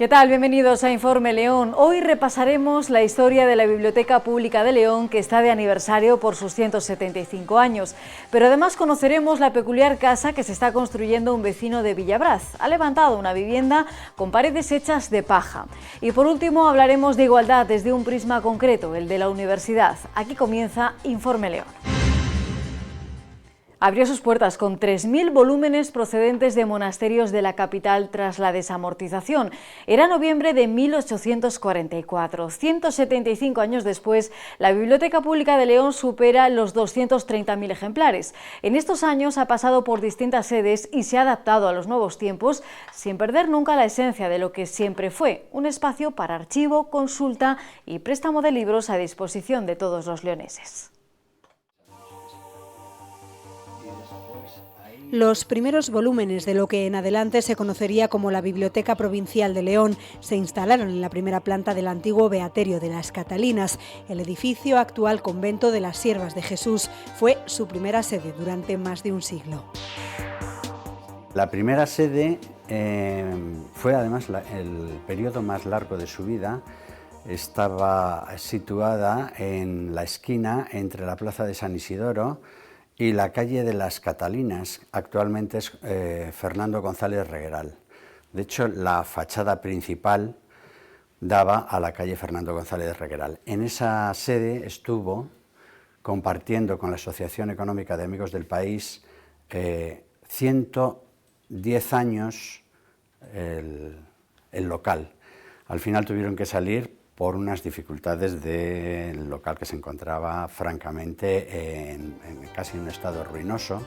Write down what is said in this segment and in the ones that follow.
¿Qué tal? Bienvenidos a Informe León. Hoy repasaremos la historia de la Biblioteca Pública de León, que está de aniversario por sus 175 años. Pero además conoceremos la peculiar casa que se está construyendo un vecino de Villabraz. Ha levantado una vivienda con paredes hechas de paja. Y por último hablaremos de igualdad desde un prisma concreto, el de la universidad. Aquí comienza Informe León. Abrió sus puertas con 3.000 volúmenes procedentes de monasterios de la capital tras la desamortización. Era noviembre de 1844. 175 años después, la Biblioteca Pública de León supera los 230.000 ejemplares. En estos años ha pasado por distintas sedes y se ha adaptado a los nuevos tiempos, sin perder nunca la esencia de lo que siempre fue, un espacio para archivo, consulta y préstamo de libros a disposición de todos los leoneses. Los primeros volúmenes de lo que en adelante se conocería como la Biblioteca Provincial de León se instalaron en la primera planta del antiguo Beaterio de las Catalinas. El edificio actual convento de las Siervas de Jesús fue su primera sede durante más de un siglo. La primera sede fue además el periodo más largo de su vida. Estaba situada en la esquina entre la plaza de San Isidoro y la calle de las Catalinas. Actualmente es Fernando González Regueral. De hecho, la fachada principal daba a la calle Fernando González Regueral. En esa sede estuvo compartiendo con la Asociación Económica de Amigos del País 110 años el local. Al final tuvieron que salir por unas dificultades del local, que se encontraba francamente en casi un estado ruinoso.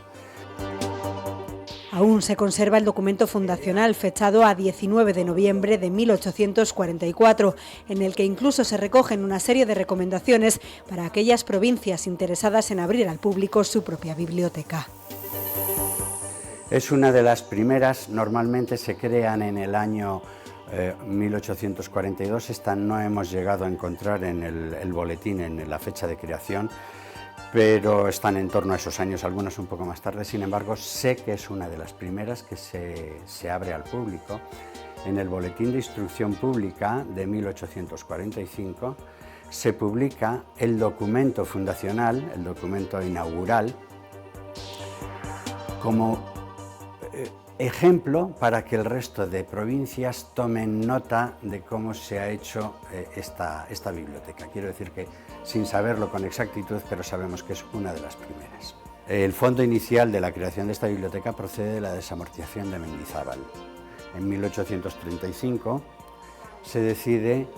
Aún se conserva el documento fundacional fechado a 19 de noviembre de 1844, en el que incluso se recogen una serie de recomendaciones para aquellas provincias interesadas en abrir al público su propia biblioteca. Es una de las primeras, normalmente se crean en el año 1842, esta no hemos llegado a encontrar en el boletín, en la fecha de creación, pero están en torno a esos años, algunas un poco más tarde. Sin embargo, sé que es una de las primeras que se abre al público. En el Boletín de Instrucción Pública de 1845 se publica el documento fundacional, el documento inaugural, como ejemplo para que el resto de provincias tomen nota de cómo se ha hecho esta biblioteca. Quiero decir que sin saberlo con exactitud, pero sabemos que es una de las primeras. El fondo inicial de la creación de esta biblioteca procede de la desamortización de Mendizábal. En 1835 se decide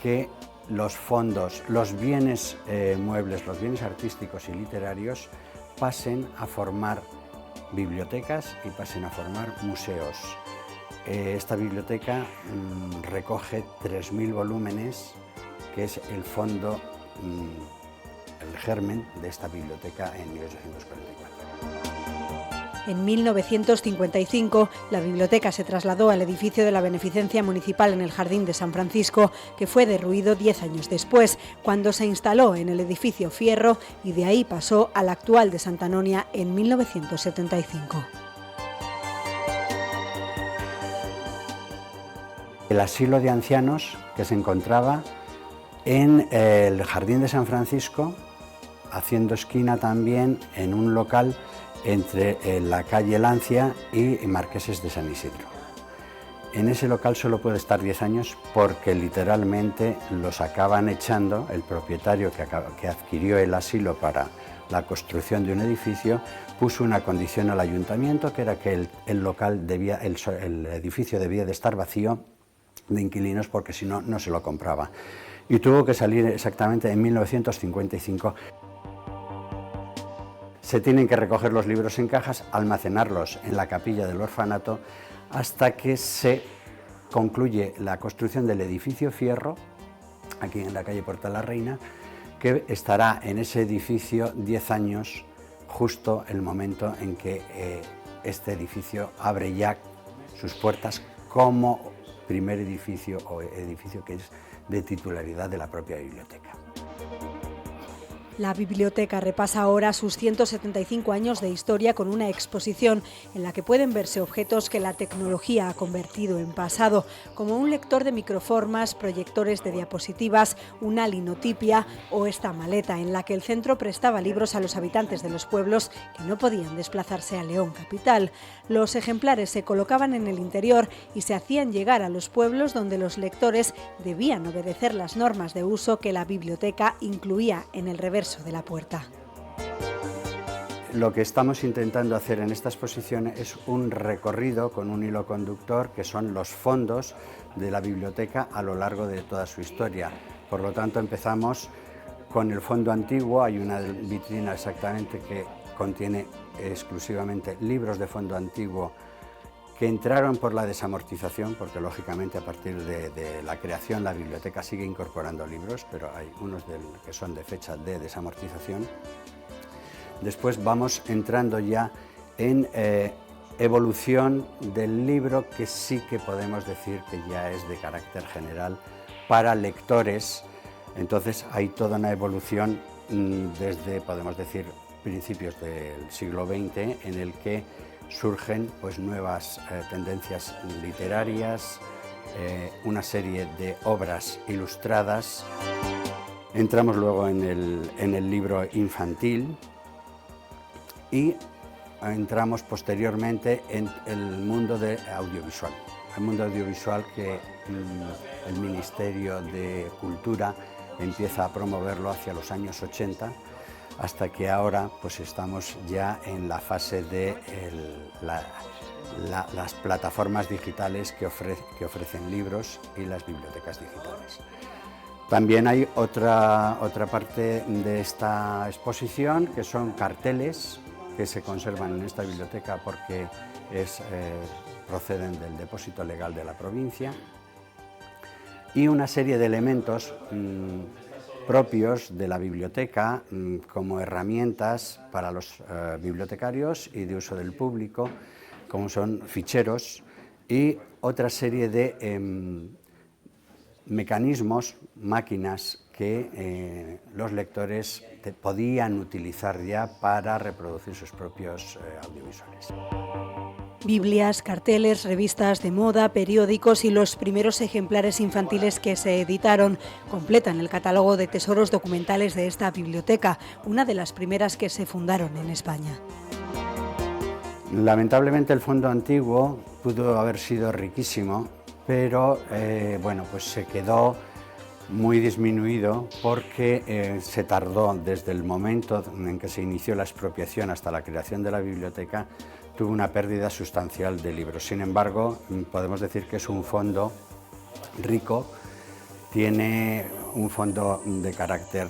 que los fondos, los bienes muebles, los bienes artísticos y literarios pasen a formar bibliotecas y pasen a formar museos. Esta biblioteca recoge 3.000 volúmenes, que es el fondo, el germen de esta biblioteca en 1844. En 1955, la biblioteca se trasladó al edificio de la Beneficencia Municipal en el Jardín de San Francisco, que fue derruido 10 años después, cuando se instaló en el edificio Fierro, y de ahí pasó al actual de Santa Anonia en 1975. El asilo de ancianos, que se encontraba en el Jardín de San Francisco, haciendo esquina también en un local entre la calle Lancia y Marqueses de San Isidro. En ese local solo puede estar 10 años porque literalmente los acaban echando. El propietario que adquirió el asilo para la construcción de un edificio puso una condición al ayuntamiento, que era que el edificio debía de estar vacío de inquilinos, porque si no, no se lo compraba. Y tuvo que salir exactamente en 1955. Se tienen que recoger los libros en cajas, almacenarlos en la capilla del orfanato, hasta que se concluye la construcción del edificio Fierro, aquí en la calle Puerta de la Reina, que estará en ese edificio 10 años, justo el momento en que este edificio abre ya sus puertas como primer edificio, o edificio que es de titularidad de la propia biblioteca. La biblioteca repasa ahora sus 175 años de historia con una exposición en la que pueden verse objetos que la tecnología ha convertido en pasado, como un lector de microformas, proyectores de diapositivas, una linotipia o esta maleta en la que el centro prestaba libros a los habitantes de los pueblos que no podían desplazarse a León capital. Los ejemplares se colocaban en el interior y se hacían llegar a los pueblos donde los lectores debían obedecer las normas de uso que la biblioteca incluía en el reverso de la puerta. Lo que estamos intentando hacer en esta exposición es un recorrido con un hilo conductor que son los fondos de la biblioteca a lo largo de toda su historia. Por lo tanto, empezamos con el fondo antiguo. Hay una vitrina exactamente que contiene exclusivamente libros de fondo antiguo que entraron por la desamortización, porque lógicamente a partir de la creación la biblioteca sigue incorporando libros, pero hay unos que son de fecha de desamortización. Después vamos entrando ya en evolución del libro, que sí que podemos decir que ya es de carácter general para lectores. Entonces hay toda una evolución desde, podemos decir, principios del siglo XX, en el que surgen pues nuevas tendencias literarias, una serie de obras ilustradas. Entramos luego en el libro infantil y entramos posteriormente en el mundo audiovisual. El mundo audiovisual que el Ministerio de Cultura empieza a promoverlo hacia los años 80, hasta que ahora pues estamos ya en la fase de las plataformas digitales que ofrecen libros y las bibliotecas digitales. También hay otra parte de esta exposición que son carteles que se conservan en esta biblioteca porque proceden del depósito legal de la provincia, y una serie de elementos propios de la biblioteca como herramientas para los bibliotecarios y de uso del público, como son ficheros y otra serie de mecanismos, máquinas que los lectores podían utilizar ya para reproducir sus propios audiovisuales. Biblias, carteles, revistas de moda, periódicos y los primeros ejemplares infantiles que se editaron completan el catálogo de tesoros documentales de esta biblioteca, una de las primeras que se fundaron en España. Lamentablemente el fondo antiguo pudo haber sido riquísimo, pero bueno, pues se quedó muy disminuido porque se tardó desde el momento en que se inició la expropiación hasta la creación de la biblioteca. Tuvo una pérdida sustancial de libros. Sin embargo, podemos decir que es un fondo rico, tiene un fondo de carácter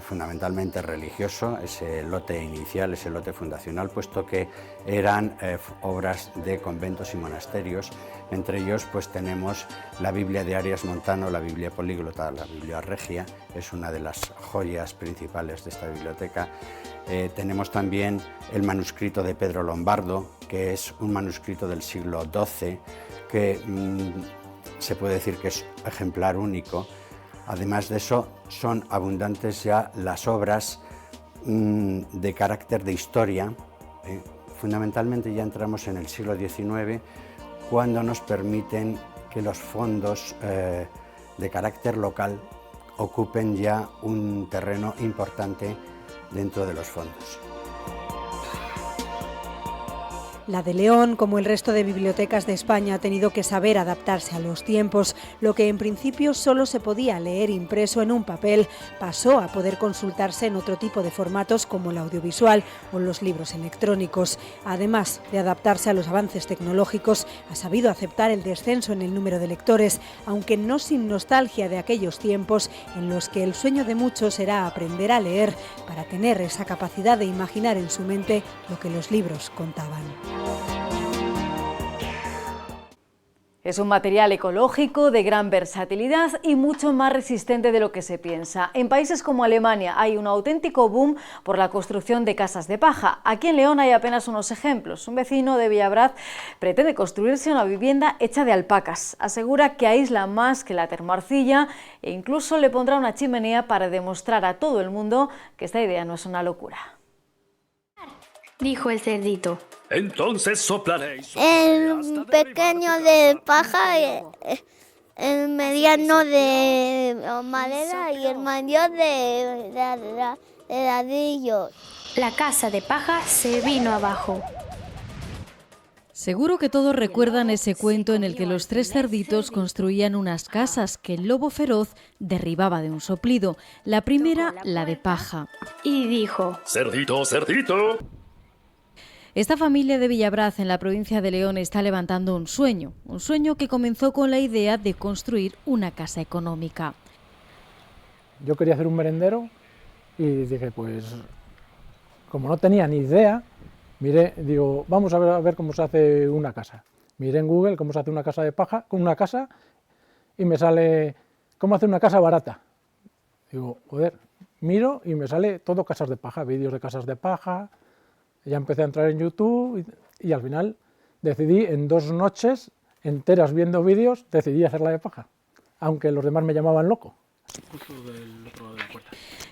fundamentalmente religioso, ese lote inicial, ese lote fundacional, puesto que eran obras de conventos y monasterios. Entre ellos pues tenemos la Biblia de Arias Montano, la Biblia políglota, la Biblia regia, es una de las joyas principales de esta biblioteca. Tenemos también el manuscrito de Pedro Lombardo, que es un manuscrito del siglo XII, que se puede decir que es ejemplar único. Además de eso, son abundantes ya las obras de carácter de historia. Fundamentalmente ya entramos en el siglo XIX, cuando nos permiten que los fondos de carácter local ocupen ya un terreno importante dentro de los fondos. La de León, como el resto de bibliotecas de España, ha tenido que saber adaptarse a los tiempos. Lo que en principio solo se podía leer impreso en un papel, pasó a poder consultarse en otro tipo de formatos como el audiovisual o los libros electrónicos. Además de adaptarse a los avances tecnológicos, ha sabido aceptar el descenso en el número de lectores, aunque no sin nostalgia de aquellos tiempos en los que el sueño de muchos era aprender a leer para tener esa capacidad de imaginar en su mente lo que los libros contaban. Es un material ecológico de gran versatilidad y mucho más resistente de lo que se piensa. En países como Alemania hay un auténtico boom por la construcción de casas de paja. Aquí en León hay apenas unos ejemplos. Un vecino de Villabraz pretende construirse una vivienda hecha de alpacas. Asegura que aísla más que la termoarcilla e incluso le pondrá una chimenea para demostrar a todo el mundo que esta idea no es una locura. Dijo el cerdito. Entonces soplaréis. El pequeño de paja, el mediano de madera y el mayor de ladrillo. La casa de paja se vino abajo. Seguro que todos recuerdan ese cuento en el que los tres cerditos construían unas casas que el lobo feroz derribaba de un soplido. La primera, la de paja. Y dijo: Cerdito, cerdito. Esta familia de Villabraz, en la provincia de León, está levantando un sueño que comenzó con la idea de construir una casa económica. Yo quería hacer un merendero y dije, pues, como no tenía ni idea, miré, digo, vamos a ver cómo se hace una casa. Miré en Google cómo se hace una casa de paja, con una casa, y me sale cómo hacer una casa barata. Digo, joder, miro y me sale todo casas de paja, vídeos de casas de paja. Ya empecé a entrar en YouTube y al final decidí, en 2 noches enteras viendo vídeos, decidí hacerla de paja, aunque los demás me llamaban loco.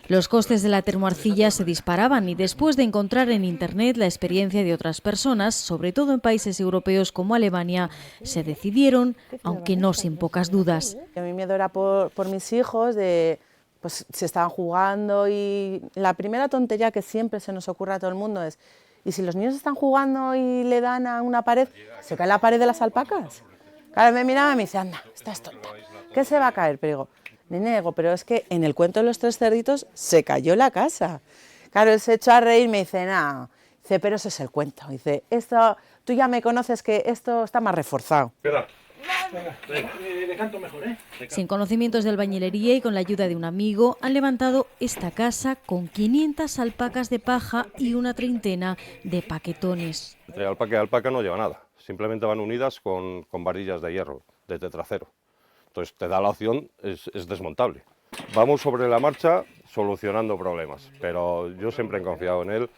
Los costes de la termoarcilla se disparaban y después de encontrar en Internet la experiencia de otras personas, sobre todo en países europeos como Alemania, se decidieron, aunque no sin pocas dudas. Mi miedo era por mis hijos, pues se estaban jugando, y la primera tontería que siempre se nos ocurre a todo el mundo es: ¿y si los niños están jugando y le dan a una pared, se cae la pared de las alpacas? Claro, me miraba y me dice: anda, estás tonta, ¿qué se va a caer? Pero digo, nene, pero es que en el cuento de los tres cerditos se cayó la casa. Claro, él se echó a reír y me dice: no, dice, pero ese es el cuento. Dice, esto, tú ya me conoces, que esto está más reforzado. Venga, decanto mejor, ¿eh? Sin conocimientos de albañilería y con la ayuda de un amigo, han levantado esta casa con 500 alpacas de paja y una treintena de paquetones. Entre alpaca y alpaca no lleva nada, simplemente van unidas con varillas de hierro, de tetracero. Entonces te da la opción, es desmontable. Vamos sobre la marcha solucionando problemas, pero yo siempre he confiado en él.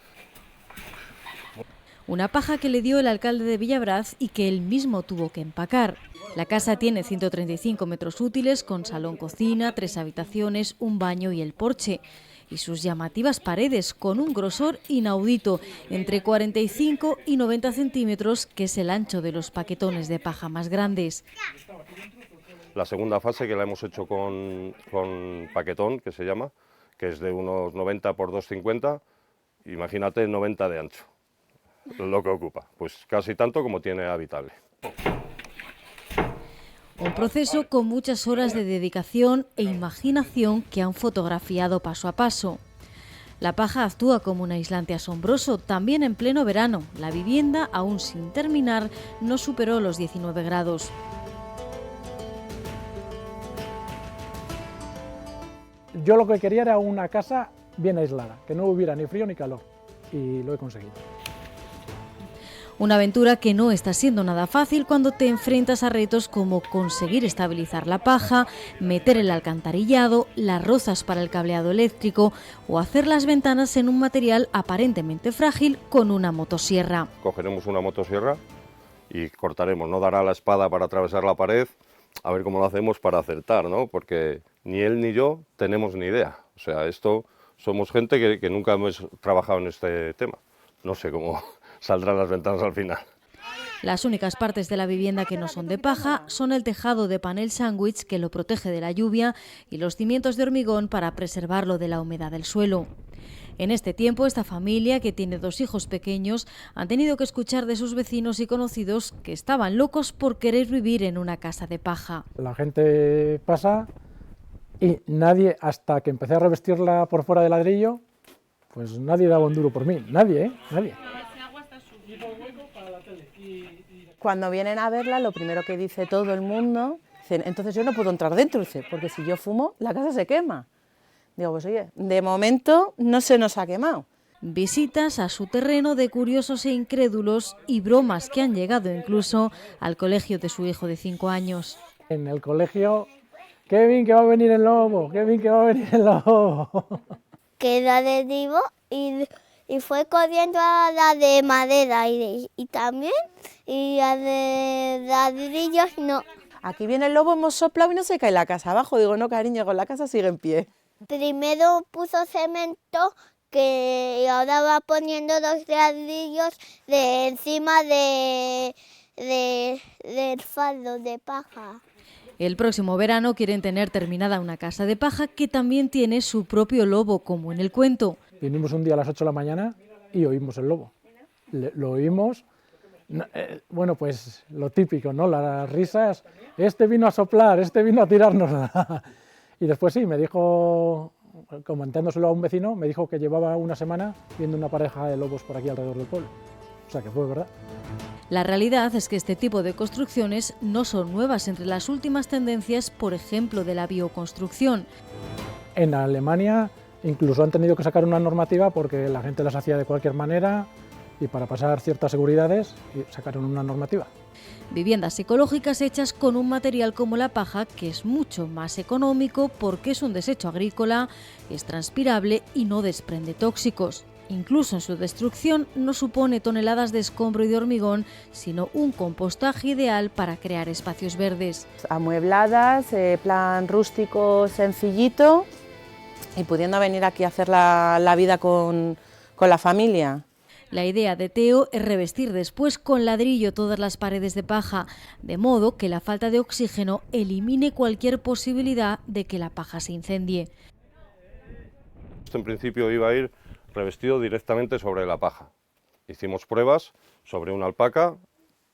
Una paja que le dio el alcalde de Villabraz y que él mismo tuvo que empacar. La casa tiene 135 metros útiles con salón, cocina, 3 habitaciones, un baño y el porche. Y sus llamativas paredes con un grosor inaudito, entre 45 y 90 centímetros, que es el ancho de los paquetones de paja más grandes. La segunda fase, que la hemos hecho con paquetón, que se llama, que es de unos 90 por 2,50, imagínate 90 de ancho. Lo que ocupa, pues casi tanto como tiene habitable. Un proceso con muchas horas de dedicación e imaginación que han fotografiado paso a paso. La paja actúa como un aislante asombroso también en pleno verano. La vivienda, aún sin terminar, no superó los 19 grados. Yo lo que quería era una casa bien aislada, que no hubiera ni frío ni calor, y lo he conseguido. Una aventura que no está siendo nada fácil cuando te enfrentas a retos como conseguir estabilizar la paja, meter el alcantarillado, las rozas para el cableado eléctrico o hacer las ventanas en un material aparentemente frágil con una motosierra. Cogeremos una motosierra y cortaremos, no dará la espada para atravesar la pared, a ver cómo lo hacemos para acertar, ¿no? Porque ni él ni yo tenemos ni idea. O sea, esto somos gente que nunca hemos trabajado en este tema. No sé cómo saldrán las ventanas al final. Las únicas partes de la vivienda que no son de paja son el tejado de panel sándwich, que lo protege de la lluvia, y los cimientos de hormigón para preservarlo de la humedad del suelo. En este tiempo, esta familia, que tiene 2 hijos pequeños, han tenido que escuchar de sus vecinos y conocidos que estaban locos por querer vivir en una casa de paja. La gente pasa y nadie, hasta que empecé a revestirla por fuera de ladrillo, pues nadie daba un duro por mí, nadie, nadie. Cuando vienen a verla, lo primero que dice todo el mundo, dicen, entonces yo no puedo entrar dentro, dice, porque si yo fumo, la casa se quema. Digo, pues oye, de momento no se nos ha quemado. Visitas a su terreno de curiosos e incrédulos y bromas que han llegado incluso al colegio de su hijo de 5 años. En el colegio, ¡qué bien que va a venir el lobo! ¡Qué bien que va a venir el lobo! Que la derribó y fue corriendo a la de madera y también, y a de ladrillos no. Aquí viene el lobo, hemos soplado y no se cae la casa abajo. Digo, no, cariño, con la casa sigue en pie. Primero puso cemento que ahora va poniendo los ladrillos de encima del fardo de paja. El próximo verano quieren tener terminada una casa de paja que también tiene su propio lobo, como en el cuento. Vinimos un día a las 8 de la mañana y oímos el lobo. Lo oímos, bueno, pues lo típico, ¿no? Las risas, este vino a soplar, este vino a tirarnos. Y después sí, me dijo, comentándoselo a un vecino, me dijo que llevaba una semana viendo una pareja de lobos por aquí alrededor del pueblo. O sea que fue verdad. La realidad es que este tipo de construcciones no son nuevas. Entre las últimas tendencias, por ejemplo, de la bioconstrucción. En Alemania incluso han tenido que sacar una normativa porque la gente las hacía de cualquier manera y para pasar ciertas seguridades sacaron una normativa. Viviendas ecológicas hechas con un material como la paja, que es mucho más económico porque es un desecho agrícola, es transpirable y no desprende tóxicos. Incluso en su destrucción no supone toneladas de escombro y de hormigón, sino un compostaje ideal para crear espacios verdes. Amuebladas, plan rústico, sencillito, y pudiendo venir aquí a hacer la vida con la familia. La idea de Teo es revestir después con ladrillo todas las paredes de paja, de modo que la falta de oxígeno elimine cualquier posibilidad de que la paja se incendie. Esto en principio iba a ir revestido directamente sobre la paja. Hicimos pruebas sobre una alpaca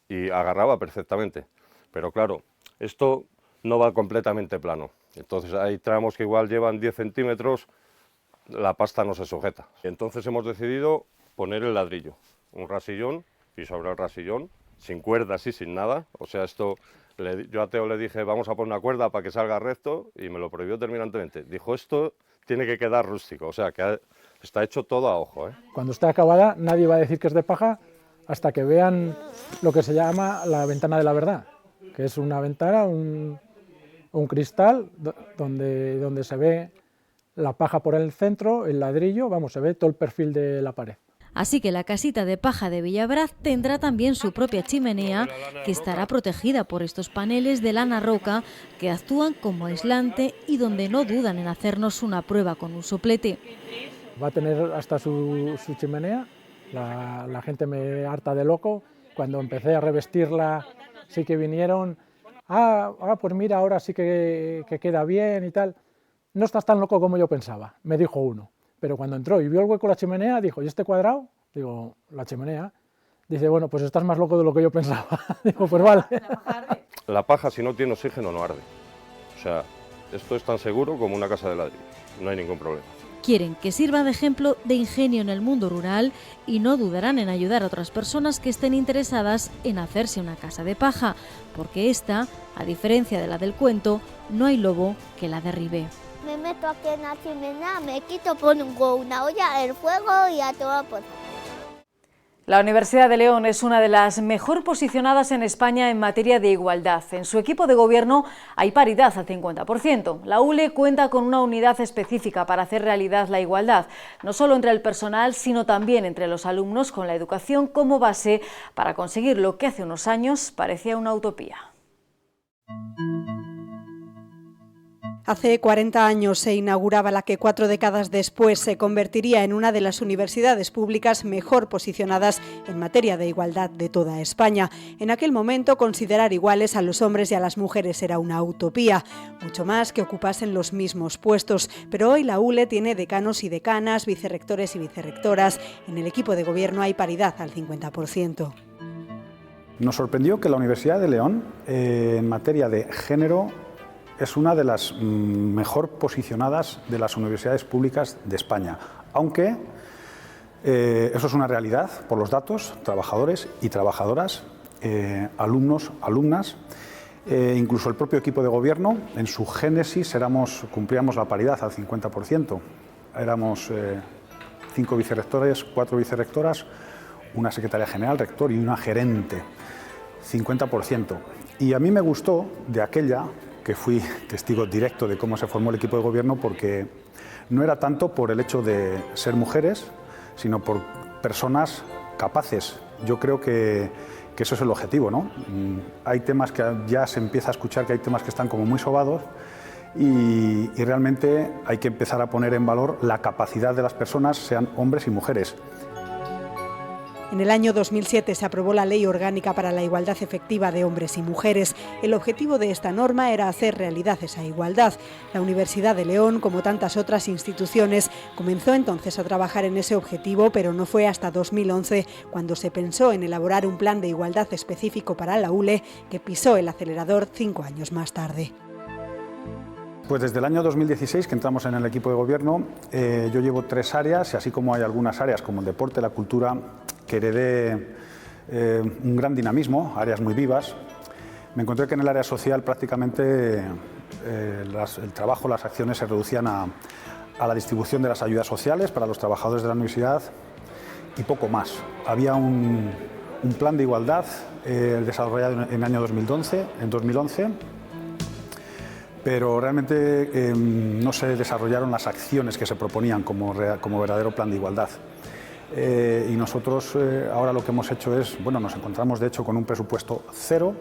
y agarraba perfectamente. Pero claro, esto no va completamente plano. Entonces hay tramos que igual llevan 10 centímetros, la pasta no se sujeta. Entonces hemos decidido poner el ladrillo, un rasillón, y sobre el rasillón, sin cuerdas y sin nada. O sea, esto, yo a Teo le dije, vamos a poner una cuerda para que salga recto, y me lo prohibió terminantemente. Dijo, esto tiene que quedar rústico, o sea, que está hecho todo a ojo, ¿eh? Cuando esté acabada, nadie va a decir que es de paja hasta que vean lo que se llama la ventana de la verdad, que es una ventana, un cristal donde se ve la paja por el centro, el ladrillo, vamos, se ve todo el perfil de la pared. Así que la casita de paja de Villabraz tendrá también su propia chimenea, que estará protegida por estos paneles de lana roca que actúan como aislante y donde no dudan en hacernos una prueba con un soplete. Va a tener hasta su chimenea, la gente me harta de loco. Cuando empecé a revestirla sí que vinieron, pues mira, ahora sí que queda bien y tal. No estás tan loco como yo pensaba, me dijo uno. Pero cuando entró y vio el hueco de la chimenea, dijo, ¿y este cuadrado? Digo, la chimenea. Dice, bueno, pues estás más loco de lo que yo pensaba. Digo, pues vale. La paja, si no tiene oxígeno, no arde. O sea, esto es tan seguro como una casa de ladrillo, no hay ningún problema. Quieren que sirva de ejemplo de ingenio en el mundo rural y no dudarán en ayudar a otras personas que estén interesadas en hacerse una casa de paja, porque esta, a diferencia de la del cuento, no hay lobo que la derribe. Me meto aquí en la chimenea, me quito, pongo una olla, el fuego y a todo por. La Universidad de León es una de las mejor posicionadas en España en materia de igualdad. En su equipo de gobierno hay paridad al 50%. La ULE cuenta con una unidad específica para hacer realidad la igualdad, no solo entre el personal, sino también entre los alumnos, con la educación como base para conseguir lo que hace unos años parecía una utopía. Hace 40 años se inauguraba la que 4 décadas después se convertiría en una de las universidades públicas mejor posicionadas en materia de igualdad de toda España. En aquel momento, considerar iguales a los hombres y a las mujeres era una utopía, mucho más que ocupasen los mismos puestos. Pero hoy la ULE tiene decanos y decanas, vicerrectores y vicerrectoras. En el equipo de gobierno hay paridad al 50%. Nos sorprendió que la Universidad de León, en materia de género, es una de las mejor posicionadas de las universidades públicas de España, aunque eso es una realidad por los datos, trabajadores y trabajadoras, alumnos, alumnas, incluso el propio equipo de gobierno, en su génesis cumplíamos la paridad al 50%, éramos 5 vicerrectores, 4 vicerrectoras, una secretaria general, rector y una gerente, 50%. Y a mí me gustó de aquella, que fui testigo directo de cómo se formó el equipo de gobierno, porque no era tanto por el hecho de ser mujeres, sino por personas capaces. Yo creo que eso es el objetivo, ¿no? Hay temas que ya se empieza a escuchar, que hay temas que están como muy sobados, y realmente hay que empezar a poner en valor la capacidad de las personas, sean hombres y mujeres. En el año 2007 se aprobó la Ley Orgánica para la Igualdad Efectiva de Hombres y Mujeres. El objetivo de esta norma era hacer realidad esa igualdad. La Universidad de León, como tantas otras instituciones, comenzó entonces a trabajar en ese objetivo, pero no fue hasta 2011 cuando se pensó en elaborar un plan de igualdad específico para la ULE, que pisó el acelerador 5 años más tarde. Pues desde el año 2016 que entramos en el equipo de gobierno, yo llevo 3 áreas, y así como hay algunas áreas como el deporte, la cultura, que heredé un gran dinamismo, áreas muy vivas. Me encontré que en el área social prácticamente el trabajo, las acciones se reducían a la distribución de las ayudas sociales para los trabajadores de la universidad y poco más. Había un plan de igualdad desarrollado en el año 2011, pero realmente no se desarrollaron las acciones que se proponían como verdadero plan de igualdad. Y nosotros ahora lo que hemos hecho es, bueno, nos encontramos de hecho con un presupuesto cero,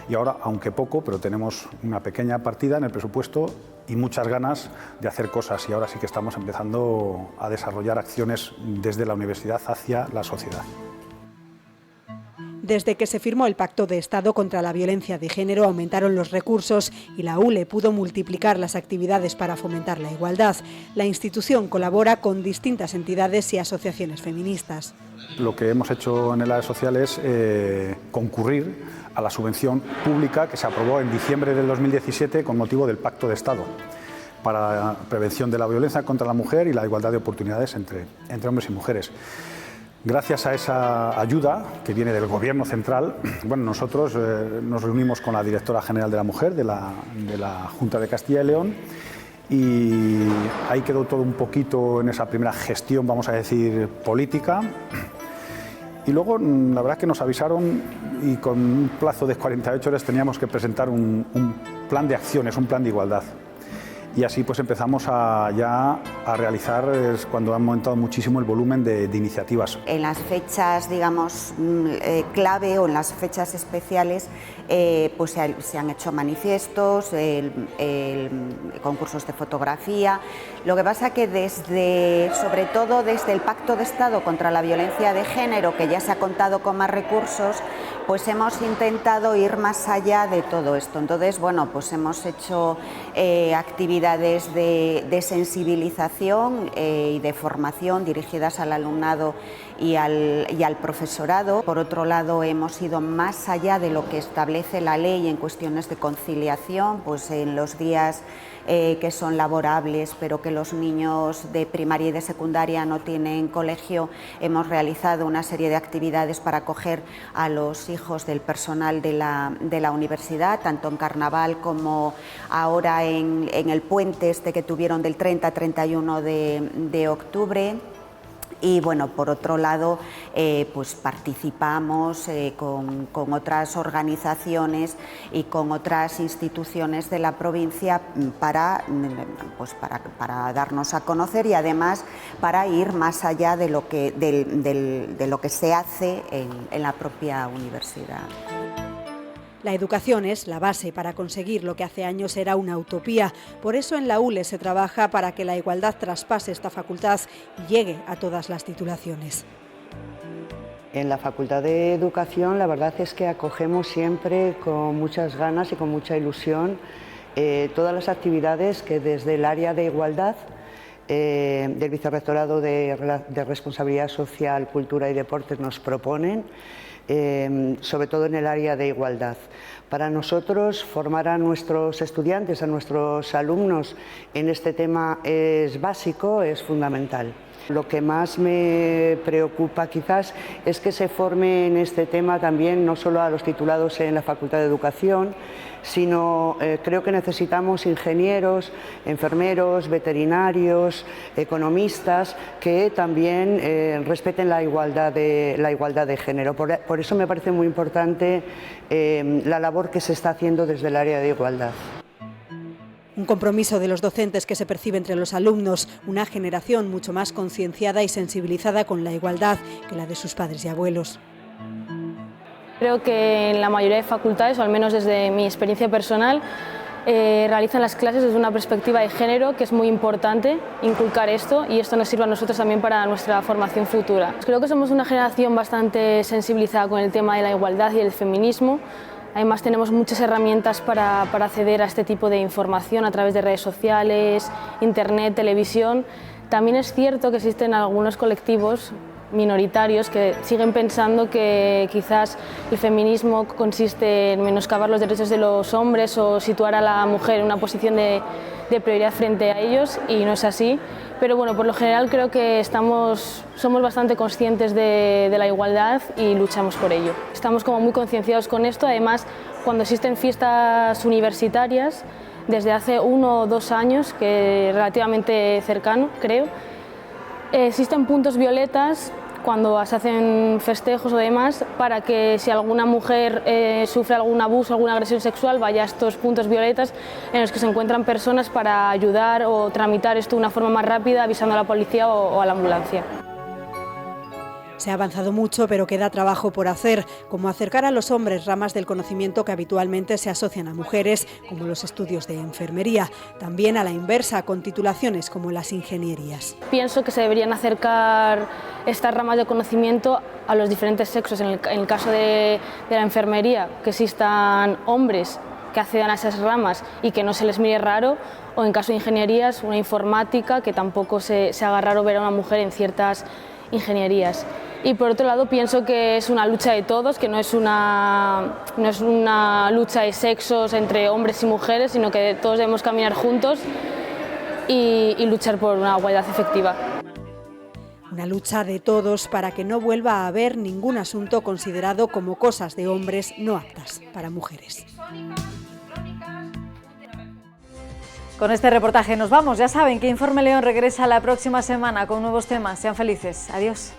y ahora, aunque poco, pero tenemos una pequeña partida en el presupuesto y muchas ganas de hacer cosas, y ahora sí que estamos empezando a desarrollar acciones desde la universidad hacia la sociedad. Desde que se firmó el Pacto de Estado contra la Violencia de Género aumentaron los recursos y la ULE pudo multiplicar las actividades para fomentar la igualdad. La institución colabora con distintas entidades y asociaciones feministas. Lo que hemos hecho en el área social es concurrir a la subvención pública que se aprobó en diciembre del 2017 con motivo del Pacto de Estado para la prevención de la violencia contra la mujer y la igualdad de oportunidades entre hombres y mujeres. Gracias a esa ayuda que viene del Gobierno central, bueno, nosotros nos reunimos con la directora general de la mujer de la Junta de Castilla y León, y ahí quedó todo un poquito en esa primera gestión, vamos a decir, política. Y luego la verdad es que nos avisaron, y con un plazo de 48 horas teníamos que presentar un plan de acciones, un plan de igualdad. Y así pues empezamos ya a realizar, es cuando han aumentado muchísimo el volumen de iniciativas. En las fechas, digamos, clave, o en las fechas especiales, pues se han hecho manifiestos, concursos de fotografía. Lo que pasa que sobre todo desde el Pacto de Estado contra la Violencia de Género, que ya se ha contado con más recursos, pues hemos intentado ir más allá de todo esto. Entonces, bueno, pues hemos hecho actividades de sensibilización y de formación dirigidas al alumnado y al profesorado. Por otro lado, hemos ido más allá de lo que establece la ley en cuestiones de conciliación, pues en los días que son laborables, pero que los niños de primaria y de secundaria no tienen colegio, hemos realizado una serie de actividades para acoger a los hijos del personal de la universidad, tanto en carnaval como ahora en el puente que tuvieron del 30-31 de octubre. Y bueno, por otro lado, pues participamos con otras organizaciones y con otras instituciones de la provincia para darnos a conocer, y además para ir más allá de lo que se hace en la propia universidad. La educación es la base para conseguir lo que hace años era una utopía. Por eso en la ULE se trabaja para que la igualdad traspase esta facultad y llegue a todas las titulaciones. En la Facultad de Educación la verdad es que acogemos siempre con muchas ganas y con mucha ilusión todas las actividades que desde el área de igualdad del Vicerrectorado de Responsabilidad Social, Cultura y Deportes nos proponen. sobre todo en el área de igualdad. Para nosotros, formar a nuestros estudiantes, a nuestros alumnos en este tema es básico, es fundamental. Lo que más me preocupa quizás es que se forme en este tema también no solo a los titulados en la Facultad de Educación, sino creo que necesitamos ingenieros, enfermeros, veterinarios, economistas que también respeten la igualdad de género. Por eso me parece muy importante la labor que se está haciendo desde el área de igualdad. Un compromiso de los docentes que se percibe entre los alumnos, una generación mucho más concienciada y sensibilizada con la igualdad que la de sus padres y abuelos. Creo que en la mayoría de facultades, o al menos desde mi experiencia personal, realizan las clases desde una perspectiva de género, que es muy importante inculcar esto, y esto nos sirve a nosotros también para nuestra formación futura. Creo que somos una generación bastante sensibilizada con el tema de la igualdad y el feminismo. Además tenemos muchas herramientas para acceder a este tipo de información a través de redes sociales, internet, televisión. También es cierto que existen algunos colectivos minoritarios que siguen pensando que quizás el feminismo consiste en menoscabar los derechos de los hombres o situar a la mujer en una posición de prioridad frente a ellos, y no es así. Pero bueno, por lo general creo que somos bastante conscientes de la igualdad y luchamos por ello. Estamos como muy concienciados con esto. Además, cuando existen fiestas universitarias, desde hace 1 o 2 años, que es relativamente cercano, creo, existen puntos violetas cuando se hacen festejos o demás, para que si alguna mujer sufre algún abuso, alguna agresión sexual, vaya a estos puntos violetas en los que se encuentran personas para ayudar o tramitar esto de una forma más rápida, avisando a la policía o a la ambulancia. Se ha avanzado mucho, pero queda trabajo por hacer, como acercar a los hombres ramas del conocimiento que habitualmente se asocian a mujeres, como los estudios de enfermería, también a la inversa, con titulaciones como las ingenierías. Pienso que se deberían acercar estas ramas de conocimiento a los diferentes sexos. En el caso de la enfermería, que existan hombres que accedan a esas ramas y que no se les mire raro, o en caso de ingenierías, una informática, que tampoco se haga raro ver a una mujer en ciertas ingenierías. Y por otro lado pienso que es una lucha de todos, que no es una lucha de sexos entre hombres y mujeres, sino que todos debemos caminar juntos y luchar por una igualdad efectiva. Una lucha de todos para que no vuelva a haber ningún asunto considerado como cosas de hombres no aptas para mujeres. Con este reportaje nos vamos. Ya saben que Informe León regresa la próxima semana con nuevos temas. Sean felices. Adiós.